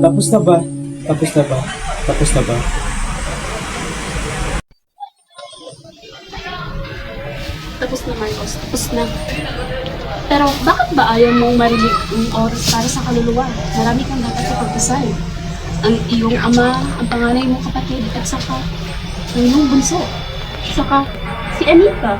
Tapos na ba? Tapos na ba? Tapos na ba? Tapos na, Marcos. Tapos na. Pero bakit ba ayaw mong marinig ang oras para sa kaluluwa? Marami kang dapat ipagdasal. Ang iyong ama, ang panganay mong kapatid, at saka ang iyong bunso. Saka si Anita.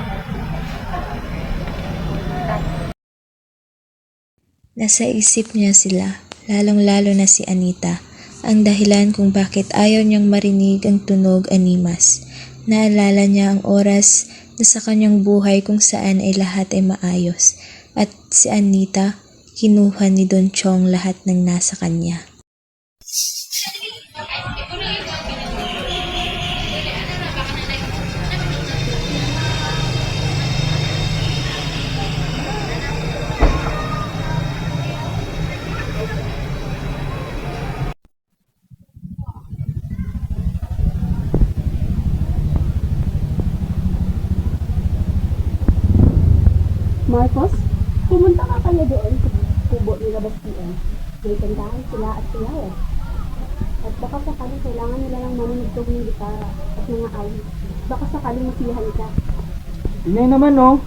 Nasa isip niya sila, lalong-lalo na si Anita, ang dahilan kung bakit ayaw niyang marinig ang tunog animas. Naalala niya ang oras na sa kanyang buhay kung saan ay lahat ay maayos, at si Anita, kinuha ni Don Chong lahat ng nasa kanya. Marcos, pumunta ka kaya doon sa kubo nila Bastian. May kandahan sila at siyaw. At baka sakaling kailangan nila ng manunugtog ng gitara at mga awit. Baka sakaling masiyahan ka. Inay naman, no?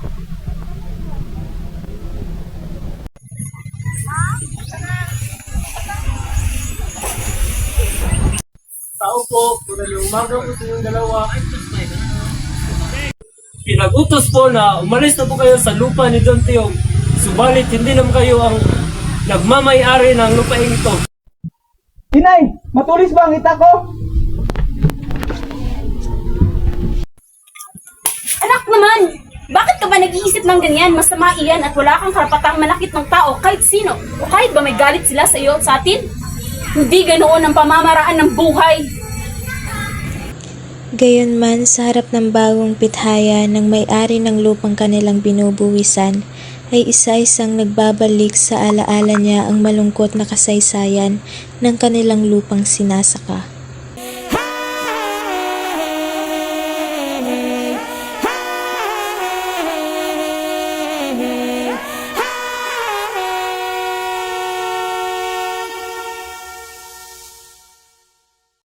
Tao po, kung umaga po sa inyong dalawa. Pinag-utos po na umalis na po kayo sa lupa ni Don Tiong. Subalit hindi naman kayo ang nagmamay-ari ng lupain ito. Inay, matulis ba ang hita ko? Anak naman! Bakit ka ba nag-iisip ng ganyan? Masama iyan at wala kang karapatang manakit ng tao kahit sino. O kahit ba may galit sila sa iyo at sa atin? Hindi ganoon ang pamamaraan ng buhay. Gayunman, sa harap ng bagong pithaya ng may-ari ng lupang kanilang binubuwisan, ay isa-isang nagbabalik sa alaala niya ang malungkot na kasaysayan ng kanilang lupang sinasaka.